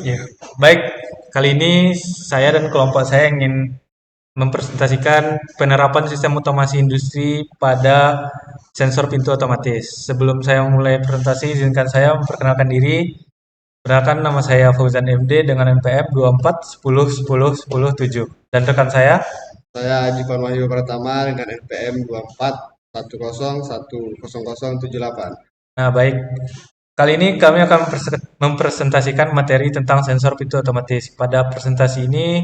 Ya, baik. Kali ini saya dan kelompok saya ingin mempresentasikan penerapan sistem otomasi industri pada sensor pintu otomatis. Sebelum saya memulai presentasi, izinkan saya memperkenalkan diri. Perkenalkan, nama saya Fauzan MD dengan NPM 24 10 10 10 7. Dan rekan saya. Saya Ajifan Wahyu Pratama dengan NPM 24 10 100 178. Nah, baik. Kali ini kami akan mempresentasikan materi tentang sensor pintu otomatis. Pada presentasi ini,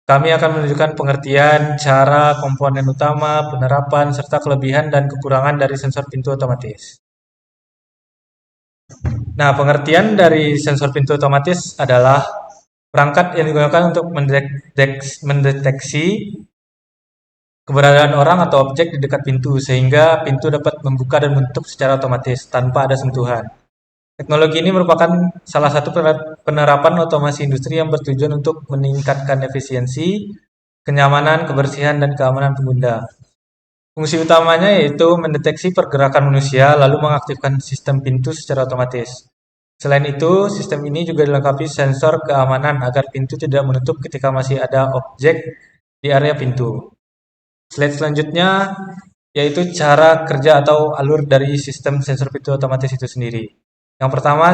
kami akan menunjukkan pengertian, cara, komponen utama, penerapan, serta kelebihan dan kekurangan dari sensor pintu otomatis. Nah, pengertian dari sensor pintu otomatis adalah perangkat yang digunakan untuk mendeteksi keberadaan orang atau objek di dekat pintu, sehingga pintu dapat membuka dan menutup secara otomatis tanpa ada sentuhan. Teknologi ini merupakan salah satu penerapan otomasi industri yang bertujuan untuk meningkatkan efisiensi, kenyamanan, kebersihan, dan keamanan pengguna. Fungsi utamanya yaitu mendeteksi pergerakan manusia lalu mengaktifkan sistem pintu secara otomatis. Selain itu, sistem ini juga dilengkapi sensor keamanan agar pintu tidak menutup ketika masih ada objek di area pintu. Slide selanjutnya yaitu cara kerja atau alur dari sistem sensor pintu otomatis itu sendiri. Yang pertama,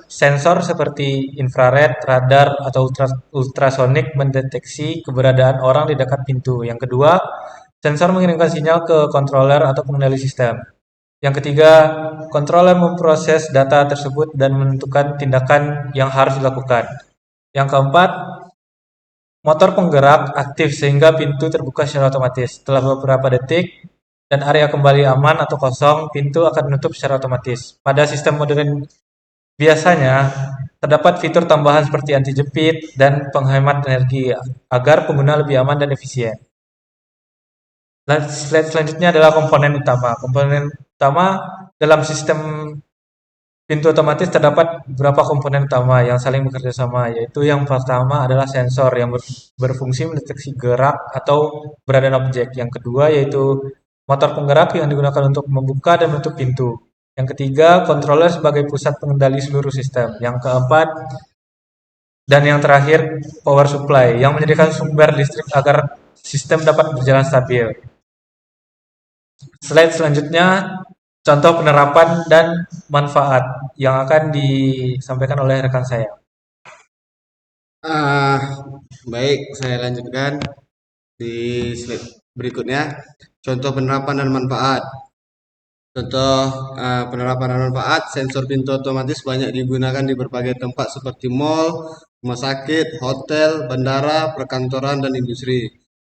sensor seperti infrared, radar, atau ultrasonik mendeteksi keberadaan orang di dekat pintu. Yang kedua, sensor mengirimkan sinyal ke controller atau pengendali sistem. Yang ketiga, controller memproses data tersebut dan menentukan tindakan yang harus dilakukan. Yang keempat, motor penggerak aktif sehingga pintu terbuka secara otomatis. Setelah beberapa detik dan area kembali aman atau kosong, pintu akan menutup secara otomatis. Pada sistem modern biasanya, terdapat fitur tambahan seperti anti jepit dan penghemat energi agar pengguna lebih aman dan efisien. Slide selanjutnya adalah komponen utama. Komponen utama dalam sistem pintu otomatis terdapat beberapa komponen utama yang saling bekerja sama, yaitu yang pertama adalah sensor yang berfungsi mendeteksi gerak atau keberadaan objek. Yang kedua yaitu motor penggerak yang digunakan untuk membuka dan menutup pintu. Yang ketiga, controller sebagai pusat pengendali seluruh sistem. Yang keempat, dan yang terakhir, power supply yang menyediakan sumber listrik agar sistem dapat berjalan stabil. Slide selanjutnya, contoh penerapan dan manfaat yang akan disampaikan oleh rekan saya. Ah, Baik, saya lanjutkan di slide berikutnya. Contoh penerapan dan manfaat. Contoh penerapan dan manfaat, sensor pintu otomatis banyak digunakan di berbagai tempat seperti mall, rumah sakit, hotel, bandara, perkantoran, dan industri.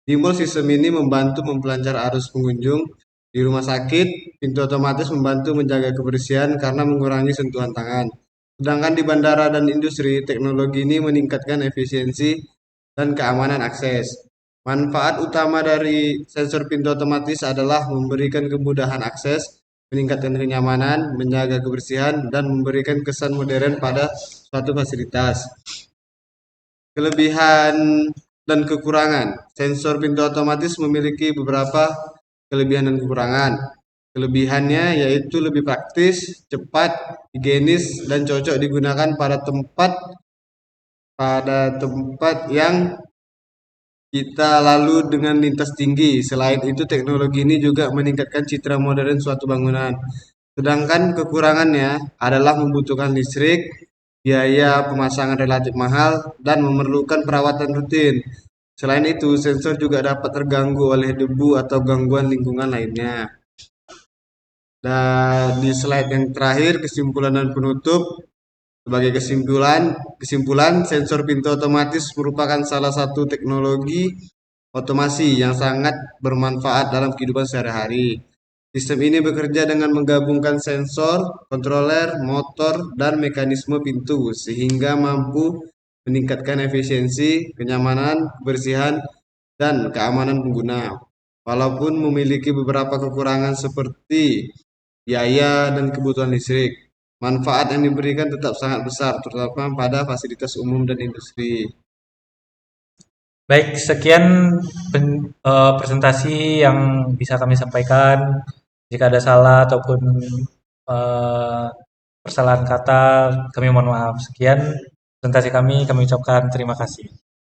Di mall, sistem ini membantu mempelancar arus pengunjung. Di rumah sakit, pintu otomatis membantu menjaga kebersihan karena mengurangi sentuhan tangan. Sedangkan di bandara dan industri, teknologi ini meningkatkan efisiensi dan keamanan akses. Manfaat utama dari sensor pintu otomatis adalah memberikan kemudahan akses, meningkatkan kenyamanan, menjaga kebersihan, dan memberikan kesan modern pada suatu fasilitas. Kelebihan dan kekurangan. Sensor pintu otomatis memiliki beberapa kelebihan dan kekurangan. Kelebihannya yaitu lebih praktis, cepat, higienis, dan cocok digunakan pada tempat yang kita lalu dengan lintas tinggi. Selain itu, teknologi ini juga meningkatkan citra modern suatu bangunan. Sedangkan kekurangannya adalah membutuhkan listrik, biaya pemasangan relatif mahal, dan memerlukan perawatan rutin. Selain itu, sensor juga dapat terganggu oleh debu atau gangguan lingkungan lainnya. Dan di slide yang terakhir, kesimpulan dan penutup. Sebagai kesimpulan, sensor pintu otomatis merupakan salah satu teknologi otomasi yang sangat bermanfaat dalam kehidupan sehari-hari. Sistem ini bekerja dengan menggabungkan sensor, controller, motor, dan mekanisme pintu sehingga mampu meningkatkan efisiensi, kenyamanan, kebersihan, dan keamanan pengguna. Walaupun memiliki beberapa kekurangan seperti biaya dan kebutuhan listrik, manfaat yang diberikan tetap sangat besar, terutama pada fasilitas umum dan industri. Baik, sekian presentasi yang bisa kami sampaikan. Jika ada salah ataupun eh, persalahan kata, kami mohon maaf. Sekian. presentasi kami ucapkan terima kasih.